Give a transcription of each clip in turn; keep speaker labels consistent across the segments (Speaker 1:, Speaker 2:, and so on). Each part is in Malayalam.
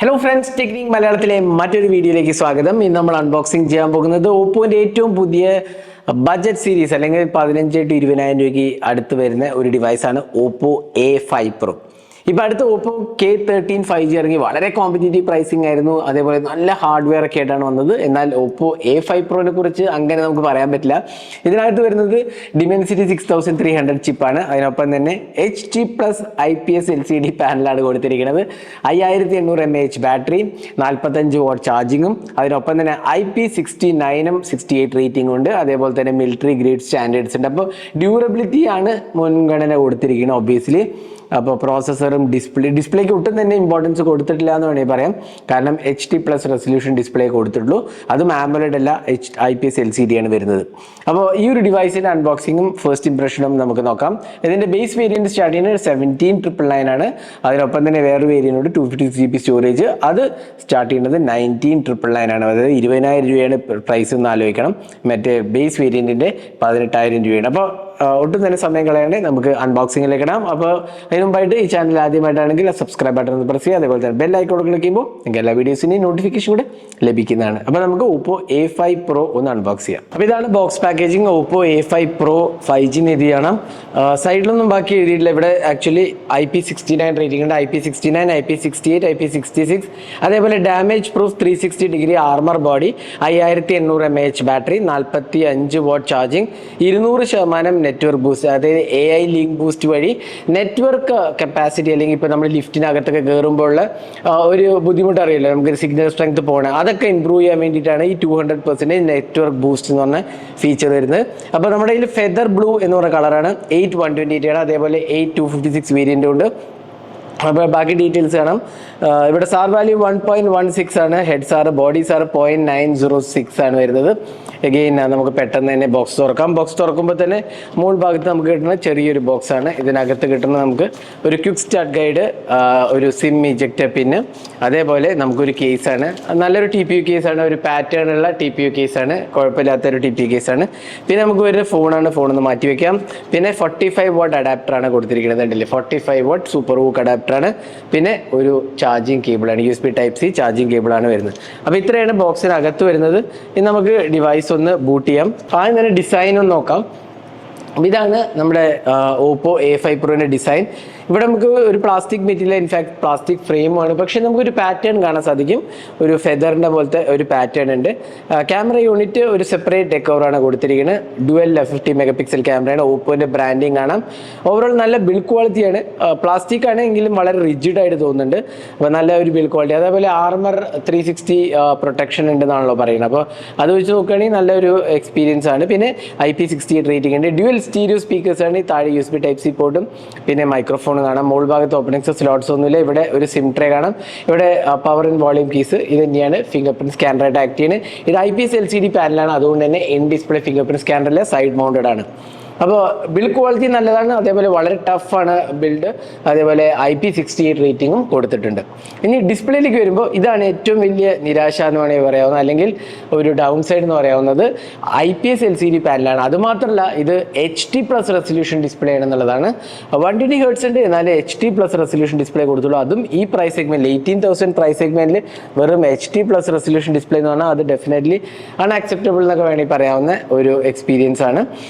Speaker 1: ഹലോ ഫ്രണ്ട്സ്, ടെക്നിക് മലയാളത്തിലെ മറ്റൊരു വീഡിയോയിലേക്ക് സ്വാഗതം. ഇന്ന് നമ്മൾ അൺബോക്സിംഗ് ചെയ്യാൻ പോകുന്നത് ഓപ്പോന്റെ ഏറ്റവും പുതിയ ബഡ്ജറ്റ് സീരീസ് അല്ലെങ്കിൽ 15 to 20,000 രൂപയ്ക്ക് അടുത്ത് വരുന്ന ഒരു ഡിവൈസാണ് ഓപ്പോ A5 Pro. ഇപ്പോൾ അടുത്ത് ഓപ്പോ K13 5G ഇറങ്ങി. വളരെ കോമ്പറ്റീറ്റീവ് പ്രൈസിംഗ് ആയിരുന്നു, അതേപോലെ നല്ല ഹാർഡ്വെയർ ഒക്കെ ആയിട്ടാണ് വന്നത്. എന്നാൽ ഓപ്പോ A5 Proനെ കുറിച്ച് അങ്ങനെ നമുക്ക് പറയാൻ പറ്റില്ല. ഇതിനകത്ത് വരുന്നത് Dimensity 6300 ചിപ്പാണ്. അതിനൊപ്പം തന്നെ HD+ IPS LCD പാനലാണ് കൊടുത്തിരിക്കുന്നത്. 5800 mAh ബാറ്ററി, 45 വാട്ട് ചാർജിങ്ങും, അതിനൊപ്പം തന്നെ IP69 68 റേറ്റിംഗ് ഉണ്ട്. അതേപോലെ തന്നെ മിലിറ്ററി ഗ്രേഡ് സ്റ്റാൻഡേർഡ്സ് ഉണ്ട്. അപ്പോൾ ഡ്യൂറബിലിറ്റി ആണ് മുൻഗണന കൊടുത്തിരിക്കുന്നത് ഒബ്വിയസ്ലി. അപ്പോൾ പ്രോസസ്സറും ഡിസ്പ്ലേക്ക് ഒട്ടും തന്നെ ഇമ്പോർട്ടൻസ് കൊടുത്തിട്ടില്ല എന്ന് വേണമെങ്കിൽ പറയാം. കാരണം HD+ റെസൊല്യൂഷൻ ഡിസ്പ്ലേ കൊടുത്തിട്ടുള്ളൂ. അതും AMOLED അല്ല, IPS LCD ആണ് വരുന്നത്. അപ്പോൾ ഈ ഒരു ഡിവൈസിന്റെ അൺബോക്സിങ്ങും ഫസ്റ്റ് ഇംപ്രഷനും നമുക്ക് നോക്കാം. ഇതിന്റെ ബേസ് വേരിയന്റ് സ്റ്റാർട്ട് ചെയ്യുന്നത് 17,999 ആണ്. അതിനൊപ്പം തന്നെ വേറെ വേരിയന്റ് ഉണ്ട് 256GB സ്റ്റോറേജ്. അത് സ്റ്റാർട്ട് ചെയ്യുന്നത് 19,999 ആണ്. അതായത് 20,000 രൂപയാണ് പ്രൈസ് എന്ന് ആലോചിക്കണം. മറ്റേ ബേസ് വേരിയന്റിന്റെ 18,000 രൂപയാണ്. അപ്പോൾ ഒട്ടും തന്നെ സമയം കളയാണ്ട് നമുക്ക് അൺബോക്സിംഗിലേക്ക് ഇടാം. അപ്പോൾ അതിന് മുമ്പായിട്ട് ഈ ചാനൽ ആദ്യമായിട്ടാണെങ്കിൽ സബ്സ്ക്രൈബ് ബട്ടൺ ഒന്ന് പ്രസ് ചെയ്യുക. അതേപോലെ തന്നെ ബെൽ ഐക്കൺ ക്ലിക്ക് ചെയ്യുമ്പോൾ നിങ്ങൾക്ക് എല്ലാ വീഡിയോസിൻ്റെയും നോട്ടിഫിക്കേഷൻ കൂടെ ലഭിക്കുന്നതാണ്. അപ്പോൾ നമുക്ക് ഓപ്പോ A5 Pro ഒന്ന് അൺബോക്സ് ചെയ്യാം. അപ്പോൾ ഇതാണ് box packaging. Oppo A5 Pro 5G എഴുതി ചെയ്യണം. സൈഡിലൊന്നും ബാക്കി എഴുതിയിട്ടില്ല. ഇവിടെ ആക്ച്വലി IP69 റേറ്റിംഗ് ഉണ്ട്. IP69, IP68, IP66, അതേപോലെ damage proof 360 armour body, 5800 mAh battery, 45 what charging, 200% network boost. അതായത് AI ലിങ്ക് ബൂസ്റ്റ് വഴി നെറ്റ്വർക്ക് കപ്പാസിറ്റി, അല്ലെങ്കിൽ ഇപ്പോൾ നമ്മൾ ലിഫ്റ്റിനകത്തൊക്കെ കയറുമ്പോൾ ഒരു ബുദ്ധിമുട്ട് അറിയില്ല, നമുക്ക് സിഗ്നൽ സ്ട്രെങ്ത് പോകണം, അതൊക്കെ ഇമ്പ്രൂവ് ചെയ്യാൻ വേണ്ടിയിട്ടാണ് ഈ 200% നെറ്റ്വർക്ക് ബൂസ്റ്റ് എന്ന് പറഞ്ഞ ഫീച്ചർ വരുന്നത്. അപ്പോൾ നമ്മുടെ കയ്യിൽ ഫെദർ ബ്ലൂ എന്ന് പറഞ്ഞ കളറാണ്. 8128 ആണ്. അതേപോലെ 8256 വേരിയൻ്റ് ഉണ്ട്. അപ്പോൾ ബാക്കി ഡീറ്റെയിൽസ് കാണാം. ഇവിടെ സാർ വാല്യൂ 1.16 ആണ്. ഹെഡ് സാർ, ബോഡി സാർ 0.906 ആണ് വരുന്നത്. എഗെയിൻ നമുക്ക് പെട്ടെന്ന് തന്നെ ബോക്സ് തുറക്കാം. ബോക്സ് തുറക്കുമ്പോൾ തന്നെ മുകൾ ഭാഗത്ത് നമുക്ക് കിട്ടുന്ന ചെറിയൊരു ബോക്സ് ആണ്. ഇതിനകത്ത് കിട്ടുന്ന നമുക്ക് ഒരു ക്വിക്ക് സ്റ്റാർട്ട് ഗൈഡ്, ഒരു സിം ഇജക്ടർ പിന്ന്, അതേപോലെ നമുക്കൊരു കേസാണ്. നല്ലൊരു TPU കേസാണ്, ഒരു പാറ്റേൺ ഉള്ള TPU കേസാണ്, കുഴപ്പമില്ലാത്തൊരു TPU കേസാണ്. പിന്നെ നമുക്ക് ഒരു ഫോണാണ്, ഫോണൊന്ന് മാറ്റി വെക്കാം. പിന്നെ 45 വാട്ട് അഡാപ്റ്ററാണ് കൊടുത്തിരിക്കുന്നത്. ഉണ്ടല്ലേ, 45 വാട്ട് സൂപ്പർ ഹൂക്ക് അഡാപ്റ്ററാണ്. പിന്നെ ഒരു ചാർജിങ് കേബിളാണ്, USB Type-C ചാർജിങ് കേബിളാണ് വരുന്നത്. അപ്പോൾ ഇത്രയാണ് ബോക്സിനകത്ത് വരുന്നത്. ഇനി നമുക്ക് ഡിവൈസ് ഒന്ന് ബൂട്ട് ചെയ്യാം. ആദ്യം തന്നെ ഡിസൈൻ ഒന്ന് നോക്കാം. ഇതാണ് നമ്മുടെ ഓപ്പോ A5 Proന്റെ ഡിസൈൻ. ഇവിടെ നമുക്ക് ഒരു പ്ലാസ്റ്റിക് മെറ്റീരിയൽ, ഇൻഫാക്ട് പ്ലാസ്റ്റിക് ഫ്രെയിമാണ്, പക്ഷെ നമുക്കൊരു പാറ്റേൺ കാണാൻ സാധിക്കും. ഒരു ഫെദറിൻ്റെ പോലത്തെ ഒരു പാറ്റേൺ ഉണ്ട്. ക്യാമറ യൂണിറ്റ് ഒരു സെപ്പറേറ്റ് ഡെക്കോറാണ് കൊടുത്തിരിക്കുന്നത്. ഡുവൽ 50 MP ക്യാമറയാണ്. ഓപ്പോൻ്റെ ബ്രാൻഡിങ് കാണാം. ഓവറോൾ നല്ല ബിൽഡ് ക്വാളിറ്റിയാണ്. പ്ലാസ്റ്റിക് ആണെങ്കിലും വളരെ റിജിഡായിട്ട് തോന്നുന്നുണ്ട്. അപ്പോൾ നല്ല ഒരു ബിൽഡ് ക്വാളിറ്റി. അതേപോലെ ആർമർ 360 പ്രൊട്ടക്ഷൻ ഉണ്ടെന്നാണല്ലോ പറയുന്നത്. അപ്പോൾ അത് വെച്ച് നോക്കുകയാണെങ്കിൽ നല്ലൊരു എക്സ്പീരിയൻസ് ആണ്. പിന്നെ IP68 റേറ്റിംഗ് ഉണ്ട്. ഡ്യുവൽ സ്റ്റീരിയോ സ്പീക്കേഴ്സാണ്. താഴെ USB Type-C പോർട്ടും പിന്നെ മൈക്രോഫോൺ കാണാം. മുകൾ ഭാഗത്ത് ഓപ്പണിംഗ്സ് സ്ലോട്ട്സ് ഒന്നുമില്ല. ഇവിടെ ഒരു സിം ട്രേ കാണാം. ഇവിടെ പവർ ആൻഡ് വോളിയം കീസ്. ഇത് തന്നെയാണ് ഫിംഗർ പ്രിന്റ് സ്കാനറായിട്ട് ആക്ട് ചെയ്യുന്നത്. ഇത് IPS LCD പാനലാണ്. അതുകൊണ്ട് തന്നെ ഇൻ ഡിസ്പ്ലേ ഫിംഗർ പ്രിന്റ് സ്കാനറിലെ സൈഡ് മൗണ്ടഡ് ആണ്. അപ്പോൾ ബിൽഡ് ക്വാളിറ്റി നല്ലതാണ്. അതേപോലെ വളരെ ടഫാണ് ബിൽഡ്. അതേപോലെ IP68 റേറ്റിംഗും കൊടുത്തിട്ടുണ്ട്. ഇനി ഡിസ്പ്ലേയിലേക്ക് വരുമ്പോൾ ഇതാണ് ഏറ്റവും വലിയ നിരാശ എന്ന് വേണമെങ്കിൽ പറയാവുന്നത്, അല്ലെങ്കിൽ ഒരു ഡൗൺ സൈഡ് എന്ന് പറയാവുന്നത്. IPS LCD പാനലാണ്. അതുമാത്രമല്ല ഇത് HD+ റെസൊല്യൂഷൻ ഡിസ്പ്ലേ ആണെന്നുള്ളതാണ്. 120 Hz ഉണ്ട്, എന്നാലും HD+ റെസൊല്യൂഷൻ ഡിസ്പ്ലേ കൊടുത്തുള്ളൂ. അതും ഈ പ്രൈസ് സെഗ്മെന്റിൽ 18,000 പ്രൈസ് സെഗ്മെന്റിൽ വെറും HD+ റെസൊല്യൂഷൻ ഡിസ്പ്ലേ എന്ന് പറഞ്ഞാൽ അത് ഡെഫിനറ്റ്ലി അൺആക്സെപ്റ്റബിൾ എന്നൊക്കെ വേണമെങ്കിൽ പറയാവുന്ന ഒരു എക്സ്പീരിയൻസ് ആണ്.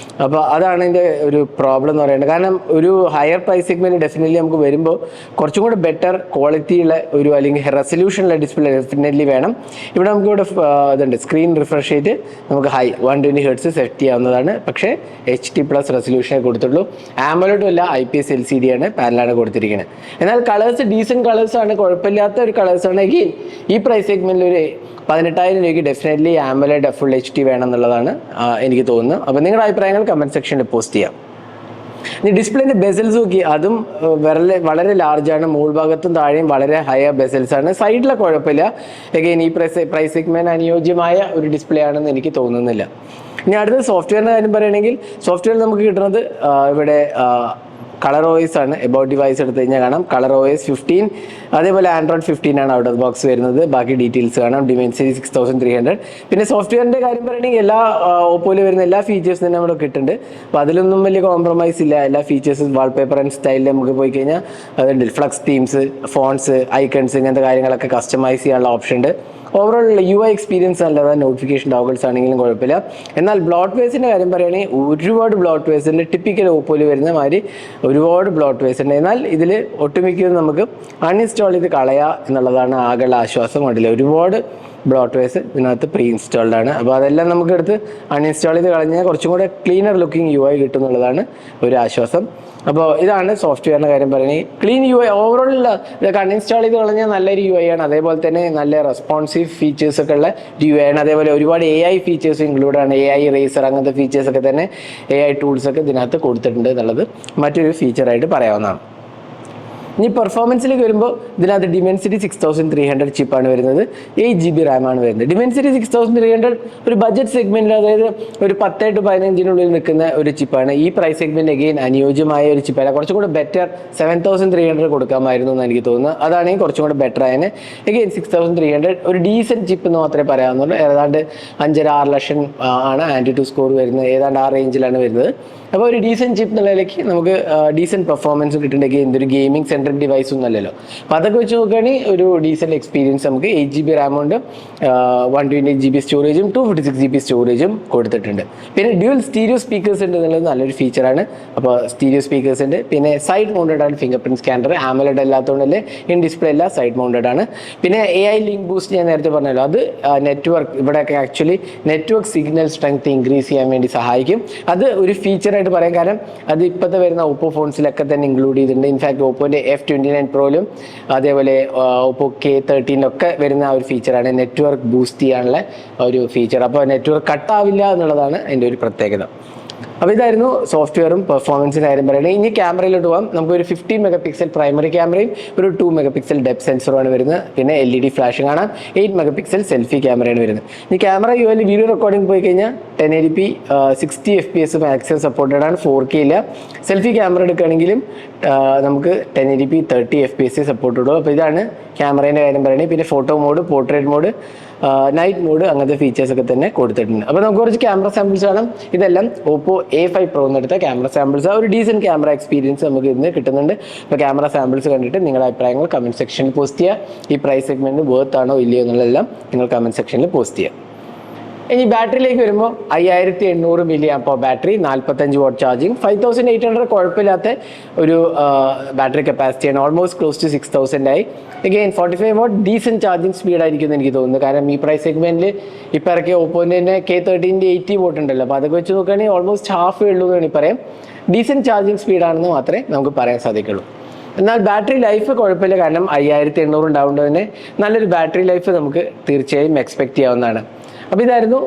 Speaker 1: അപ്പോൾ അതാണ് ഇതിൻ്റെ ഒരു പ്രോബ്ലം എന്ന് പറയുന്നത്. കാരണം ഒരു ഹയർ പ്രൈസ് സെഗ്മെന്റ് ഡെഫിനറ്റ്ലി നമുക്ക് വരുമ്പോൾ കുറച്ചും കൂടെ ബെറ്റർ ക്വാളിറ്റിയുള്ള ഒരു, അല്ലെങ്കിൽ റെസൊല്യൂഷനുള്ള ഡിസ്പ്ലേ ഡെഫിനറ്റ്ലി വേണം. ഇവിടെ നമുക്ക് ഇവിടെ ഇതുണ്ട്, സ്ക്രീൻ റിഫ്രഷ് റേറ്റ് നമുക്ക് ഹൈ 120 Hz സെറ്റ് ചെയ്യാവുന്നതാണ്. പക്ഷേ HD+ റെസൊല്യൂഷനെ കൊടുത്തുള്ളൂ. AMOLED അല്ല, IPS LCD ആണ്, പാനലാണ് കൊടുത്തിരിക്കുന്നത്. എന്നാൽ കളേഴ്സ് ഡീസൻറ്റ് കളേഴ്സാണ്, കുഴപ്പമില്ലാത്ത ഒരു കളേഴ്സാണ്. എഗെയിൻ ഈ പ്രൈസ് സെഗ്മെന്റിൽ ഒരു 18,000 രൂപയ്ക്ക് ഡെഫിനറ്റ്ലി AMOLED Full HD വേണം എന്നുള്ളതാണ് എനിക്ക് തോന്നുന്നത്. അപ്പോൾ നിങ്ങളുടെ അഭിപ്രായങ്ങൾ കമൻറ്റ് സെക്ഷനിൽ പോസ്റ്റ് ചെയ്യാം. ഇനി ഡിസ്പ്ലേന്റെ ബെസൽസ് നോക്കി, അതും വളരെ ലാർജാണ്. മുകൾ ഭാഗത്തും താഴെയും വളരെ ഹയർ ബെസൽസ് ആണ്. സൈഡിലെ കുഴപ്പമില്ല. എഗെയിൻ ഈ പ്രൈസ് സെഗ്മെന്റ് അനുയോജ്യമായ ഒരു ഡിസ്പ്ലേ ആണെന്ന് എനിക്ക് തോന്നുന്നില്ല. ഇനി അടുത്തത് സോഫ്റ്റ്വെയറിൻ്റെ കാര്യം പറയുകയാണെങ്കിൽ, സോഫ്റ്റ്വെയർ നമുക്ക് കിട്ടുന്നത് ഇവിടെ കളർ OS ആണ്. എബൌട്ട് ഡിവൈസ് എടുത്തു കഴിഞ്ഞാൽ കാണാം കളർ OS 15, അതേപോലെ ആൻഡ്രോയിഡ് 15 ആണ് ഔട്ട് ഓഫ് ബോക്സ് വരുന്നത്. ബാക്കി ഡീറ്റെയിൽസ് കാണാം. Dimensity 6300. പിന്നെ സോഫ്റ്റ്വെയറിന്റെ കാര്യം പറയുകയാണെങ്കിൽ എല്ലാ ഓപ്പോയിൽ വരുന്ന എല്ലാ ഫീച്ചേഴ്സും തന്നെ നമ്മുടെ കിട്ടുന്നുണ്ട്. അപ്പോൾ അതിലൊന്നും വലിയ കോംപ്രമൈസ് ഇല്ല. എല്ലാ ഫീച്ചേഴ്സും വാൾപേപ്പർ ആൻഡ് സ്റ്റൈലിൽ നമുക്ക് പോയി കഴിഞ്ഞാൽ അതുണ്ട്. ഫ്ലക്സ് തീംസ്, ഫോൺസ്, ഐക്കൺസ്, ഇങ്ങനത്തെ കാര്യങ്ങളൊക്കെ കസ്റ്റമൈസ് ചെയ്യാനുള്ള ഓപ്ഷൻ ഉണ്ട്. ഓവറോൾ UI എക്സ്പീരിയൻസ് നല്ലതാണ്. നോട്ടിഫിക്കേഷൻ ടോഗിൾസ് ആണെങ്കിലും കുഴപ്പമില്ല. എന്നാൽ ബ്ലോട്ട്വെയർസിൻ്റെ കാര്യം പറയുകയാണെങ്കിൽ ഒരുപാട് ബ്ലോട്ട്വെയർസ് ഉണ്ട്. ടിപ്പിക്കൽ ഓപ്പോയിൽ വരുന്ന മാതിരി ഒരുപാട് ബ്ലോട്ട്വെയർസ് ഉണ്ട്. എന്നാൽ ഇതിൽ ഒട്ടുമിക്കതും നമുക്ക് അൺഇൻസ്റ്റാൾ ചെയ്ത് കളയുക എന്നുള്ളതാണ് ആകെയുള്ള ആശ്വാസം. കണ്ടില്ല, ഒരുപാട് ബ്ലോട്ട്വെയർസ് ഇതിനകത്ത് പ്രീ ഇൻസ്റ്റാൾഡ് ആണ്. അപ്പോൾ അതെല്ലാം നമുക്ക് എടുത്ത് അൺഇൻസ്റ്റാൾ ചെയ്ത് കളഞ്ഞാൽ കുറച്ചും കൂടെ ക്ലീനർ ലുക്കിംഗ് UI കിട്ടും എന്നുള്ളതാണ് ഒരു ആശ്വാസം. അപ്പോൾ ഇതാണ് സോഫ്റ്റ്വെയറിൻ്റെ കാര്യം പറയുന്നത്. ക്ലീൻ UI ഓവറോൾ ഇതൊക്കെ അൺഇൻസ്റ്റാൾ ചെയ്ത് കളഞ്ഞാൽ നല്ലൊരു UI ആണ്. അതേപോലെ തന്നെ നല്ല റെസ്പോൺസീവ് ഫീച്ചേഴ്സ് ഒക്കെ ഉള്ള UI ആണ്. അതേപോലെ ഒരുപാട് AI ഫീച്ചേഴ്സ് ഇൻക്ലൂഡ് ആണ്. AI റേസർ അങ്ങനത്തെ ഫീച്ചേഴ്സൊക്കെ തന്നെ AI ടൂൾസൊക്കെ ഇതിനകത്ത് കൊടുത്തിട്ടുണ്ട് എന്നുള്ളത് മറ്റൊരു ഫീച്ചറായിട്ട് പറയാവുന്നതാണ്. ഇനി പെർഫോമൻസിലേക്ക് വരുമ്പോൾ ഇതിനകത്ത് Dimensity 6300 ചിപ്പാണ് വരുന്നത്. 8GB RAM ആണ് വരുന്നത്. Dimensity 6300 ഒരു ബഡ്ജറ്റ് സെഗ്മെന്റിൽ, അതായത് ഒരു 10 to 15 നിൽക്കുന്ന ഒരു ചിപ്പാണ്. ഈ പ്രൈസ് സെഗ്മെന്റ് അഗെയിൻ അനുയോജ്യമായ ഒരു ചിപ്പല്ല. കുറച്ചും കൂടെ ബെറ്റർ 7300 കൊടുക്കാമായിരുന്നു എന്ന് എനിക്ക് തോന്നുന്നു. അതാണെങ്കിൽ കുറച്ചും കൂടെ ബെറ്റർ ആയതിന്. അഗെയിൻ 6300 ഒരു ഡീസൻറ്റ് ചിപ്പ് എന്ന് മാത്രമേ പറയാവുന്നുള്ളൂ. ഏതാണ്ട് 5.5-6 ലക്ഷം ആണ് ആൻറ്റി സ്കോർ വരുന്നത്. ഏതാണ്ട് ആ റേഞ്ചിലാണ് വരുന്നത്. അപ്പോൾ ഒരു ഡീസൻറ്റ് ചിപ്പ് എന്നുള്ള നിലയ്ക്ക് നമുക്ക് ഡീസൻറ്റ് പെർഫോമൻസ് കിട്ടുന്നുണ്ടെങ്കിൽ എന്തൊരു ഗെയിമിംഗ് സെൻട്രിക് ഡിവൈസ് ഒന്നുമല്ലല്ലോ. അപ്പോൾ അതൊക്കെ വെച്ച് നോക്കുകയാണെങ്കിൽ ഒരു ഡീസൻറ്റ് എക്സ്പീരിയൻസ് നമുക്ക് 8GB RAM ഉണ്ട്, 128GB സ്റ്റോറേജും 256GB സ്റ്റോറേജും കൊടുത്തിട്ടുണ്ട്. പിന്നെ ഡ്യുവൽ സ്റ്റീരിയോ സ്പീക്കേഴ്സ് ഉണ്ട് എന്നുള്ളത് നല്ലൊരു ഫീച്ചറാണ്. അപ്പോൾ സ്റ്റീരിയോ സ്പീക്കേഴ്സ് ഉണ്ട്. പിന്നെ സൈഡ് മൗണ്ടഡ് ആണ് ഫിംഗർ പ്രിന്റ് സ്കാനർ. AMOLED അല്ലാത്തതുകൊണ്ടല്ലേ ഇൻ ഡിസ്പ്ലേ അല്ല, സൈഡ് മൗണ്ടഡ് ആണ്. പിന്നെ AI ലിങ്ക് ബൂസ്റ്റ് ഞാൻ നേരത്തെ പറഞ്ഞല്ലോ, അത് നെറ്റ്വർക്ക് ഇവിടെയൊക്കെ actually network signal strength increase ചെയ്യാൻ വേണ്ടി സഹായിക്കും. അത് ഒരു ഫീച്ചറായിട്ട് പറയാം. കാരണം അത് ഇപ്പോഴത്തെ വരുന്ന ഓപ്പോ ഫോൺസിലൊക്കെ തന്നെ ഇൻക്ലൂഡ് ചെയ്തിട്ടുണ്ട്. ഇൻഫാക്ട് ഓപ്പോൻ്റെ F29 പ്രോയിലും അതേപോലെ ഓപ്പോ K13 വരുന്ന ആ ഒരു ഫീച്ചറാണ് നെറ്റ്വർക്ക് ബൂസ്റ്റ് ചെയ്യാനുള്ള ഒരു ഫീച്ചർ. അപ്പോൾ നെറ്റ്വർക്ക് കട്ടാവില്ല എന്നുള്ളതാണ് അതിൻ്റെ ഒരു പ്രത്യേകത. അപ്പോൾ ഇതായിരുന്നു സോഫ്റ്റ്വെയറും പെർഫോമൻസിൻ്റെ കാര്യം പറയുന്നത്. ഇനി ക്യാമറയിലോട്ട് പോകാം. നമുക്കൊരു 15 MP പ്രൈമറി ക്യാമറയും ഒരു 2 MP ഡെപ്ത് സെൻസറുമാണ് വരുന്നത്. പിന്നെ LED ഫ്ലാഷ് കാണാം. 8 MP സെൽഫി ക്യാമറയാണ് വരുന്നത്. ഈ ക്യാമറ UL വീഡിയോ റെക്കോർഡിംഗ് പോയി കഴിഞ്ഞാൽ 1080p 60 FPS മാക്സിമം സപ്പോർട്ടഡ് ആണ്. 4K ഇല്ല. സെൽഫി ക്യാമറ എടുക്കുകയാണെങ്കിലും നമുക്ക് 1080p 30 FPS സപ്പോർട്ടഡ്. അപ്പോൾ ഇതാണ് ക്യാമറേൻ്റെ കാര്യം പറയുന്നത്. പിന്നെ photo mode, portrait mode, night mode, അങ്ങനത്തെ ഫീച്ചേഴ്സൊക്കെ തന്നെ കൊടുത്തിട്ടുണ്ട്. അപ്പോൾ നമുക്ക് കുറച്ച് ക്യാമറ സാമ്പിൾസ് കാണാം. ഇതെല്ലാം ഓപ്പോ A5 Pro എന്നെടുത്ത ക്യാമറ സാമ്പിൾസ്. ഒരു ഡീസൻറ്റ് ക്യാമറ എക്സ്പീരിയൻസ് നമുക്ക് ഇന്ന് കിട്ടുന്നുണ്ട്. അപ്പോൾ ക്യാമറ സാമ്പിൾസ് കണ്ടിട്ട് നിങ്ങളുടെ അഭിപ്രായങ്ങൾ കമൻറ്റ് സെക്ഷനിൽ പോസ്റ്റ് ചെയ്യുക. ഈ പ്രൈസ് സെഗ്മെൻറ്റ് വർത്ത് ആണോ ഇല്ലയോ എന്നുള്ളതെല്ലാം നിങ്ങൾ കമൻറ്റ് സെക്ഷനിൽ പോസ്റ്റ് ചെയ്യുക. ഇനി ബാറ്ററിയിലേക്ക് വരുമ്പോൾ 5800 mAh ബാറ്ററി, 45 വാട്ട് ചാർജിങ്, 5800 കുഴപ്പമില്ലാത്ത ഒരു ബാറ്ററി കപ്പാസിറ്റിയാണ്. ഓൾമോസ്റ്റ് ക്ലോസ് ടു 6000 ആയി. അഗെയിൻ 45 വാട്ട് ഡീസൻറ്റ് ചാർജിങ് സ്പീഡായിരിക്കും എന്ന് എനിക്ക് തോന്നുന്നു. കാരണം ഈ പ്രൈസ് സെഗ്മെന്റിൽ ഇപ്പോൾ ഇറക്കിയ ഓപ്പോൻ്റെ തന്നെ K13 80 വാട്ട് ഉണ്ടല്ലോ. അപ്പോൾ അതൊക്കെ വെച്ച് നോക്കുകയാണെങ്കിൽ ഓൾമോസ്റ്റ് ഹാഫ് ഉള്ളൂ എന്ന് വേണമെങ്കിൽ പറയാം. ഡീസൻറ്റ് ചാർജിങ് സ്പീഡാണെന്ന് മാത്രമേ നമുക്ക് പറയാൻ സാധിക്കുള്ളൂ. എന്നാൽ ബാറ്ററി ലൈഫ് കുഴപ്പമില്ല. കാരണം 5800 ഉണ്ടാവുകൊണ്ട് തന്നെ നല്ലൊരു ബാറ്ററി ലൈഫ് നമുക്ക് തീർച്ചയായും എക്സ്പെക്ട് ചെയ്യാവുന്നതാണ്. അപ്പോൾ ഇതായിരുന്നു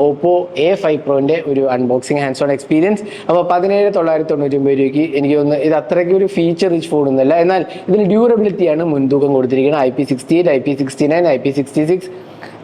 Speaker 1: ഓപ്പോ A5 Proൻ്റെ ഒരു അൺബോക്സിങ് ഹാൻഡ്സ് ഓൺ എക്സ്പീരിയൻസ്. അപ്പോൾ 17,999 രൂപയ്ക്ക് എനിക്ക് തോന്നുന്നു ഇത് അത്രയ്ക്ക് ഒരു ഫീച്ചർ റിച്ച് ഫോണൊന്നുമല്ല. എന്നാൽ ഇതിന് ഡ്യൂറബിലിറ്റിയാണ് മുൻതൂക്കം കൊടുത്തിരിക്കുന്നത്. IP68, IP69, IP66,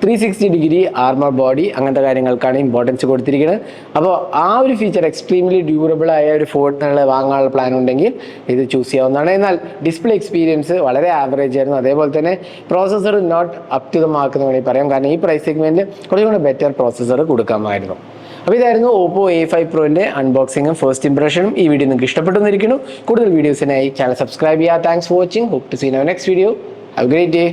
Speaker 1: 360° armour body, അങ്ങനത്തെ കാര്യങ്ങൾക്കാണ് ഇമ്പോർട്ടൻസ് കൊടുത്തിരിക്കുന്നത്. അപ്പോൾ ആ ഒരു ഫീച്ചർ എക്സ്ട്രീംലി ഡ്യൂറബിൾ ആയ ഒരു ഫോൺ നിങ്ങൾ വാങ്ങാനുള്ള പ്ലാൻ ഉണ്ടെങ്കിൽ ഇത് ചൂസ് ചെയ്യാവുന്നതാണ്. എന്നാൽ ഡിസ്പ്ലേ എക്സ്പീരിയൻസ് വളരെ ആവറേജ് ആയിരുന്നു. അതേപോലെ തന്നെ processor not up to the mark എന്ന് വേണമെങ്കിൽ പറയാം. കാരണം ഈ പ്രൈസ് സെഗ്മെൻറ്റിൽ കുറച്ചും കൂടെ ബെറ്റർ പ്രോസസ്സർ കൊടുക്കാമായിരുന്നു. അപ്പോൾ ഇതായിരുന്നു ഓപ്പോ A5 Proൻ്റെ അൺബോക്സിങ്ങും ഫസ്റ്റ് ഇംപ്രഷനും. ഈ വീഡിയോ നിങ്ങൾക്ക് ഇഷ്ടപ്പെട്ടെന്നിരിക്കുന്നു. കൂടുതൽ വീഡിയോസിനായി ചാനൽ സബ്സ്ക്രൈബ് ചെയ്യുക. Thanks for watching. Hope to see you next video. Have a great day.